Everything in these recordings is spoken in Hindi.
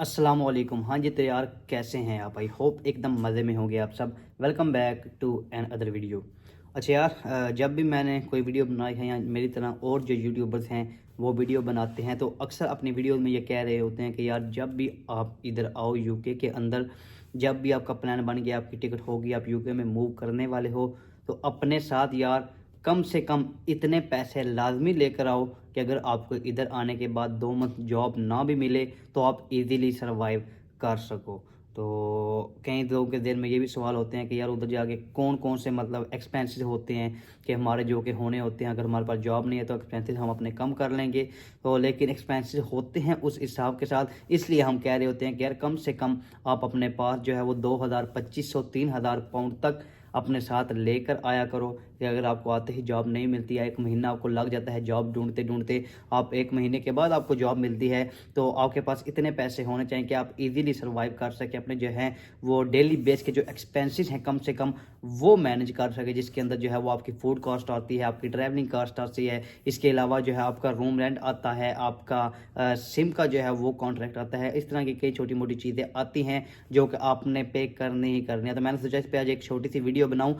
अस्सलाम वालेकुम। हाँ जी, तो यार कैसे हैं आप? आई होप एकदम मज़े में होंगे आप सब। Welcome back to another video. अच्छा यार, जब भी मैंने कोई वीडियो बनाई है या मेरी तरह और जो यूट्यूबर्स हैं वो वीडियो बनाते हैं तो अक्सर अपनी वीडियो में ये कह रहे होते हैं कि यार जब भी आप इधर आओ यूके के अंदर, जब भी आपका प्लान बन गया, आपकी टिकट होगी, आप यूके में मूव करने वाले हो, तो अपने साथ यार कम से कम इतने पैसे लाजमी लेकर आओ कि अगर आपको इधर आने के बाद 2 मंथ जॉब ना भी मिले तो आप इजीली सरवाइव कर सको। तो कई लोगों के दिल में ये भी सवाल होते हैं कि यार उधर जाके कौन कौन से मतलब एक्सपेंसेस होते हैं कि हमारे जो कि होने होते हैं। अगर हमारे पास जॉब नहीं है तो एक्सपेंसेस हम अपने कम कर लेंगे, तो लेकिन एक्सपेंसेस होते हैं उस हिसाब के साथ। इसलिए हम कह रहे होते हैं कि यार कम से कम आप अपने पास जो है वो 2000 2500 3000 पाउंड तक अपने साथ लेकर आया करो कि अगर आपको आते ही जॉब नहीं मिलती है, 1 महीना आपको लग जाता है जॉब ढूंढते ढूंढते, आप 1 महीने के बाद आपको जॉब मिलती है, तो आपके पास इतने पैसे होने चाहिए कि आप इजीली सर्वाइव कर सके, अपने जो है वो डेली बेस के जो एक्सपेंसेस हैं कम से कम वो मैनेज कर सके, जिसके अंदर जो है वो आपकी फूड कॉस्ट आती है, आपकी ट्रैवलिंग कॉस्ट आती है, इसके अलावा जो है आपका रूम रेंट आता है, आपका सिम का जो है वो कॉन्ट्रैक्ट आता है। इस तरह की कई छोटी मोटी चीज़ें आती हैं जो कि आपने पे करनी ही करनी है। तो मैंने सोचा इस पर आज एक छोटी सी वीडियो बनाऊं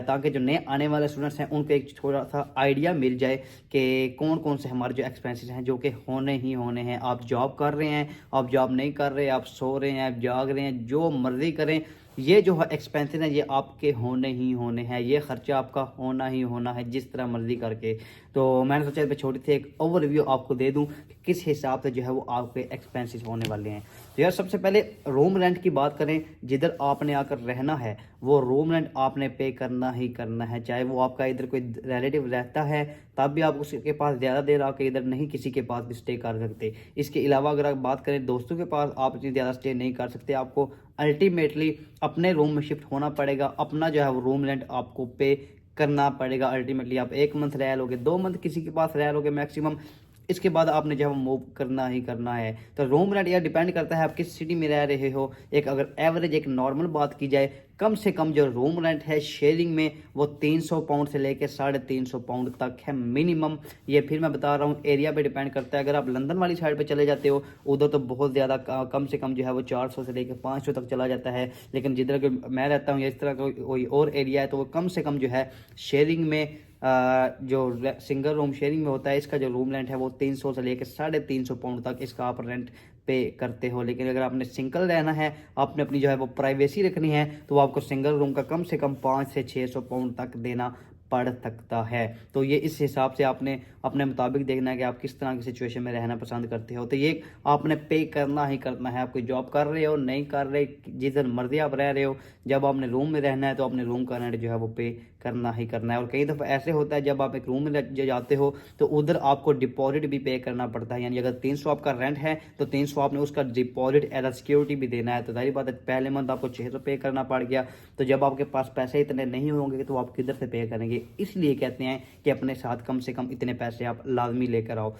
ताकि जो नए आने वाले स्टूडेंट्स हैं उनको एक थोड़ा सा आइडिया मिल जाए कि कौन कौन से हमारे जो एक्सपेंसेस हैं जो कि होने ही होने हैं। आप जॉब कर रहे हैं, आप जॉब नहीं कर रहे, आप सो रहे हैं, आप जाग रहे हैं, जो मर्जी करें, ये जो है एक्सपेंसेस हैं ये आपके होने ही होने हैं, ये खर्चा आपका होना ही होना है जिस तरह मर्जी करके। तो मैंने सोचा इस पर छोटी सी एक ओवरव्यू आपको दे दूं कि किस हिसाब से जो है वो आपके एक्सपेंसेस होने वाले हैं। तो यार सबसे पहले रूम रेंट की बात करें, जिधर आपने आकर रहना है वो रूम रेंट आपने पे करना ही करना है, चाहे वो आपका इधर कोई रिलेटिव रहता है तब भी आप उसके पास ज़्यादा देर आकर इधर नहीं किसी के पास भी स्टे कर सकते। इसके अलावा अगर आप बात करें दोस्तों के पास, आप इतनी ज़्यादा स्टे नहीं कर सकते, आपको अल्टीमेटली अपने रूम में शिफ्ट होना पड़ेगा, अपना जो है वो रूम रेंट आपको पे करना पड़ेगा। अल्टीमेटली आप 1 मंथ रह लोगे, 2 मंथ किसी के पास रह लोगे मैक्सिमम, इसके बाद आपने जो है वो मूव करना ही करना है। तो रूम रेंट यार डिपेंड करता है आप किस सिटी में रह रहे हो। एक अगर एवरेज एक नॉर्मल बात की जाए, कम से कम जो रूम रेंट है शेयरिंग में वो 300 पाउंड से लेकर 350 पाउंड तक है मिनिमम। ये फिर मैं बता रहा हूँ एरिया पे डिपेंड करता है। अगर आप लंदन वाली साइड पे चले जाते हो उधर तो बहुत ज़्यादा कम से कम जो है वो 400 से लेकर 500 तक चला जाता है। लेकिन जिधर के मैं रहता हूँ या इस तरह का कोई और एरिया है तो वो कम से कम जो है शेयरिंग में जो सिंगल रूम शेयरिंग में होता है इसका जो रूम रेंट है वो 300 से लेकर 350 पाउंड तक इसका आप रेंट पे करते हो। लेकिन अगर आपने सिंगल रहना है, आपने अपनी जो है वो प्राइवेसी रखनी है, तो आपको सिंगल रूम का कम से कम 500 से 600 पाउंड तक देना पड़ सकता है। तो ये इस हिसाब से आपने अपने मुताबिक देखना है कि आप किस तरह की सिचुएशन में रहना पसंद करते हो। तो ये आपने पे करना ही करना है। आप कोई जॉब कर रहे हो नहीं कर रहे, जिधर मर्जी आप रह रहे हो, जब आपने रूम में रहना है तो अपने रूम का रेंट जो है वो पे करना ही करना है। और कई दफ़ा ऐसे होता है जब आप एक रूम में जाते हो तो उधर आपको डिपॉजिट भी पे करना पड़ता है, यानी अगर 300 आपका रेंट है तो 300 आपने उसका डिपॉजिट एज अ सिक्योरिटी भी देना है। तो जाहिर बात है पहले मंथ आपको 600 पे करना पड़ गया, तो जब आपके पास पैसे इतने नहीं होंगे तो आप किधर से पे करेंगे। इसलिए कहते हैं कि अपने साथ कम से कम इतने पैसे आप लाजमी लेकर आओ।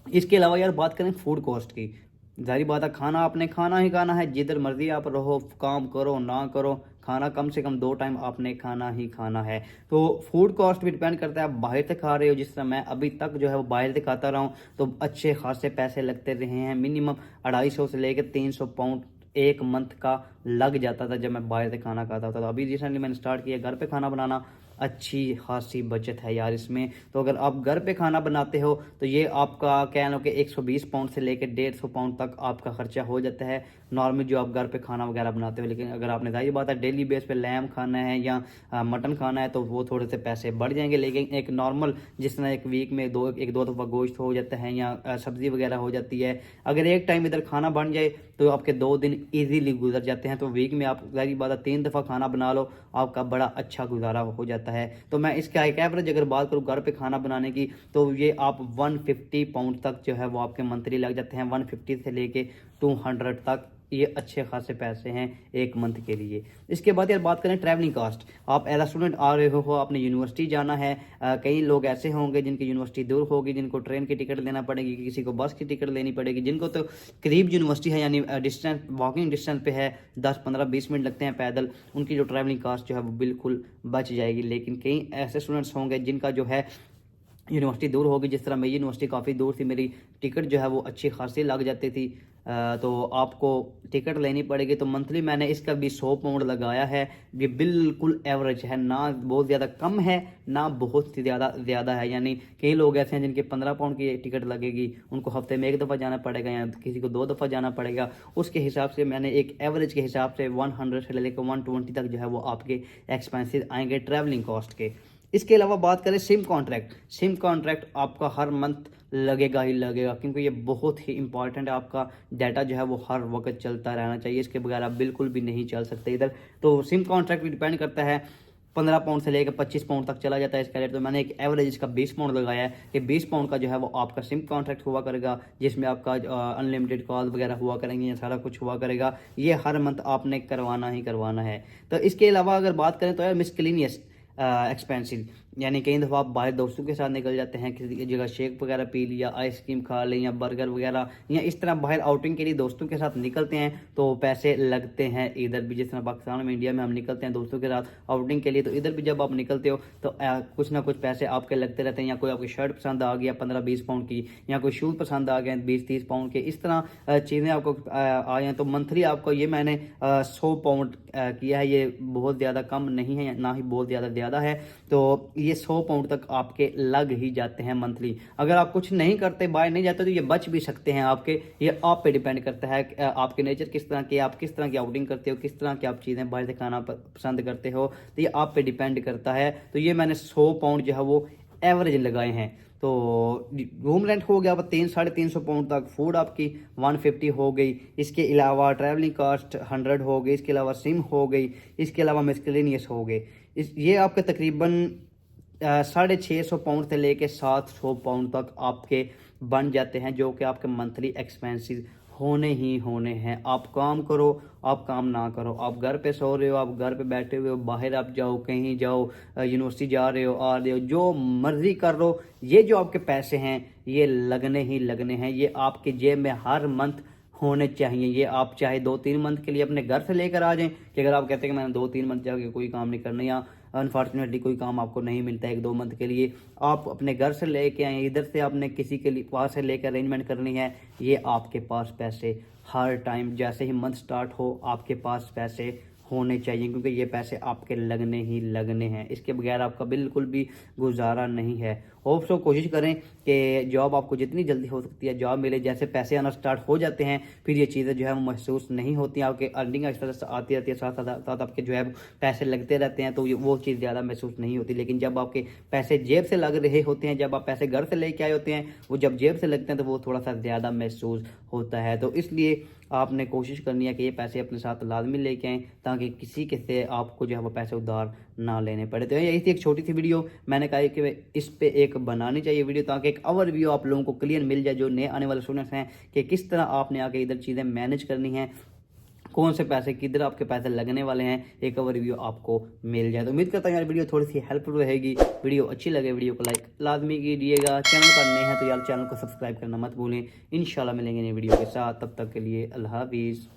इसके अलावा यार बात करें फूड कॉस्ट की, जाहिर बात है खाना आपने खाना ही खाना है, जिधर मर्जी आप रहो, काम करो ना करो, खाना कम से कम 2 टाइम आपने खाना ही खाना है। तो फूड कॉस्ट भी डिपेंड करता है आप बाहर से खा रहे हो। जिस तरह मैं अभी तक जो है वो बाहर से खाता रहा हूँ तो अच्छे खासे पैसे लगते रहे हैं, मिनिमम 250 से लेकर 300 पाउंड 1 मंथ का लग जाता था जब मैं बाहर से खाना खाता था। तो अभी रिसेंटली मैंने स्टार्ट किया घर पे खाना बनाना, अच्छी खासी बचत है यार इसमें। तो अगर आप घर पे खाना बनाते हो तो ये आपका कह लो कि 120 पाउंड से लेकर 150 पाउंड तक आपका खर्चा हो जाता है नॉर्मल जो आप घर पे खाना वगैरह बनाते हो। लेकिन अगर आपने जाहिर बात है डेली बेस पे लैम खाना है या मटन खाना है तो वो थोड़े से पैसे बढ़ जाएंगे। लेकिन एक नॉर्मल जिस तरह एक वीक में एक दो दफ़ा गोश्त हो जाता है या सब्ज़ी वगैरह हो जाती है, अगर एक टाइम इधर खाना बन जाए तो आपके 2 दिन ईजीली गुजर जाते हैं। तो वीक में आप जाहिर बात है 3 दफ़ा खाना बना लो, आपका बड़ा अच्छा गुजारा हो जाता है। तो मैं इसका एक एवरेज अगर बात करूँ घर पे खाना बनाने की तो ये आप 150 पाउंड तक जो है वो आपके मंथली लग जाते हैं, 150 से लेके 200 तक। ये अच्छे खासे पैसे हैं 1 मंथ के लिए। इसके बाद यार बात करें ट्रैवलिंग कास्ट, आप एज स्टूडेंट आ रहे हो, आपने यूनिवर्सिटी जाना है, कई लोग ऐसे होंगे जिनकी यूनिवर्सिटी दूर होगी, जिनको ट्रेन की टिकट लेना पड़ेगी, किसी को बस की टिकट लेनी पड़ेगी, जिनको तो करीब यूनिवर्सिटी है यानी डिस्टेंस वॉकिंग डिस्टेंस पे है, 10 15 20 मिनट लगते हैं पैदल, उनकी जो ट्रैवलिंग कास्ट जो है वो बिल्कुल बच जाएगी। लेकिन कई ऐसे स्टूडेंट्स होंगे जिनका जो है यूनिवर्सिटी दूर होगी, जिस तरह मेरी यूनिवर्सिटी काफ़ी दूर थी, मेरी टिकट जो है वो अच्छी खासी लग जाती थी तो आपको टिकट लेनी पड़ेगी। तो मंथली मैंने इसका भी 100 पाउंड लगाया है। ये बिल्कुल एवरेज है, ना बहुत ज़्यादा कम है ना बहुत ज़्यादा है। यानी कई लोग ऐसे हैं जिनके 15 पाउंड की टिकट लगेगी, उनको हफ्ते में 1 दफ़ा जाना पड़ेगा या किसी को 2 दफ़ा जाना पड़ेगा। उसके हिसाब से मैंने एक एवरेज के हिसाब से 100 से लेकर 120 तक जो है वो आपके एक्सपेंसेस आएंगे ट्रैवलिंग कॉस्ट के। इसके अलावा बात करें सिम कॉन्ट्रैक्ट आपका हर मंथ लगेगा ही लगेगा, क्योंकि ये बहुत ही इंपॉर्टेंट है। आपका डाटा जो है वो हर वक्त चलता रहना चाहिए, इसके बगैर आप बिल्कुल भी नहीं चल सकते इधर। तो सिम कॉन्ट्रैक्ट भी डिपेंड करता है, 15 पाउंड से लेकर 25 पाउंड तक चला जाता है इसका रेट। तो मैंने एक एवरेज इसका 20 पाउंड लगाया है कि 20 पाउंड का जो है वो आपका सिम कॉन्ट्रैक्ट हुआ करेगा, जिसमें आपका अनलिमिटेड कॉल वगैरह हुआ करेंगे, सारा कुछ हुआ करेगा। ये हर मंथ आपने करवाना ही करवाना है। तो इसके अलावा अगर बात करें तो यार मिसक्लेनियस एक्सपेंसिव, यानी कई दफ़ा आप बाहर दोस्तों के साथ निकल जाते हैं, किसी जगह शेक वगैरह पी लिया, आइसक्रीम खा ली या बर्गर वगैरह, या इस तरह बाहर आउटिंग के लिए दोस्तों के साथ निकलते हैं तो पैसे लगते हैं इधर भी। जिस तरह पाकिस्तान में, इंडिया में हम निकलते हैं दोस्तों के साथ आउटिंग के लिए, तो इधर भी जब आप निकलते हो तो कुछ ना कुछ पैसे आपके लगते रहते हैं। या कोई आपकी शर्ट पसंद आ गया 15-20 पाउंड की, या कोई शूज़ पसंद आ गए 20-30 पाउंड के, इस तरह चीज़ें आपको आ जाएँ। तो मंथली आपको ये मैंने 100 पाउंड किया है। ये बहुत ज़्यादा कम नहीं है ना ही बहुत ज़्यादा है। तो ये 100 पाउंड तक आपके लग ही जाते हैं मंथली। अगर आप कुछ नहीं करते, बाहर नहीं जाते, तो ये बच भी सकते हैं आपके। ये आप पे डिपेंड करता है आपके नेचर किस तरह के, आप किस तरह की आउटिंग करते हो, किस तरह की आप चीज़ें बाहर से खाना पसंद करते हो, तो ये आप पे डिपेंड करता है। तो ये मैंने 100 पाउंड जो है वो एवरेज लगाए हैं। तो रूम रेंट हो गया 300-350 पाउंड तक, फूड आपकी 150 हो गई, इसके अलावा ट्रैवलिंग कास्ट 100 हो गई, इसके अलावा सिम हो गई, इसके अलावा मिसलेनियस हो गए। ये आपके तकरीबन 650 पाउंड से लेके 700 पाउंड तक आपके बन जाते हैं, जो कि आपके मंथली एक्सपेंसेस होने ही होने हैं। आप काम करो, आप काम ना करो, आप घर पे सो रहे हो, आप घर पे बैठे हुए हो, बाहर आप जाओ, कहीं जाओ, यूनिवर्सिटी जा रहे हो, आ रहे हो, जो मर्जी कर लो, ये जो आपके पैसे हैं ये लगने ही लगने हैं। ये आपके जेब में हर मंथ होने चाहिए। ये आप चाहे 2-3 मंथ के लिए अपने घर से लेकर आ जाएं, कि अगर आप कहते हैं कि मैंने 2-3 मंथ जाके कोई काम नहीं करना, या अनफॉर्चुनेटली कोई काम आपको नहीं मिलता है 1-2 मंथ के लिए, आप अपने घर से लेके आए, इधर से आपने किसी के लिए पास से लेकर अरेंजमेंट करनी है, ये आपके पास पैसे हर टाइम जैसे ही मंथ स्टार्ट हो आपके पास पैसे होने चाहिए, क्योंकि ये पैसे आपके लगने ही लगने हैं। इसके बगैर आपका बिल्कुल भी गुजारा नहीं है। होप सो कोशिश करें कि जॉब आपको जितनी जल्दी हो सकती है जॉब मिले। जैसे पैसे आना स्टार्ट हो जाते हैं फिर ये चीज़ें जो है वो महसूस नहीं होती, आपके अर्निंग इस तरह से आती रहती है, साथ साथ आपके जो है पैसे लगते रहते हैं, तो वो चीज़ ज़्यादा महसूस नहीं होती। लेकिन जब आपके पैसे जेब से लग रहे होते हैं, जब आप पैसे घर से लेके आए होते हैं, वो जब जेब से लगते हैं तो वो थोड़ा सा ज़्यादा महसूस होता है। तो इसलिए आपने कोशिश करनी है कि ये पैसे अपने साथ लाजमी लेके आएँ, ताकि किसी के से आपको जो है वो पैसे उधार ना लेने पड़े। तो यही थी एक छोटी सी वीडियो, मैंने कहा कि इस पे एक बनानी चाहिए वीडियो, ताकि एक ओवरव्यू आप लोगों को क्लियर मिल जाए, जो नए आने वाले स्टूडेंट्स हैं, कि किस तरह आपने आके इधर चीज़ें मैनेज करनी है, कौन से पैसे किधर आपके पैसे लगने वाले हैं, एक ओवरव्यू आपको मिल जाए। तो उम्मीद करता हूँ यार वीडियो थोड़ी सी हेल्पफुल रहेगी। वीडियो अच्छी लगे वीडियो को लाइक लाजमी कीजिएगा, चैनल पर नए हैं तो यार चैनल को सब्सक्राइब करना मत भूलें। इंशाल्लाह मिलेंगे नई वीडियो के साथ, तब तक के लिए अल्लाह हाफिज़।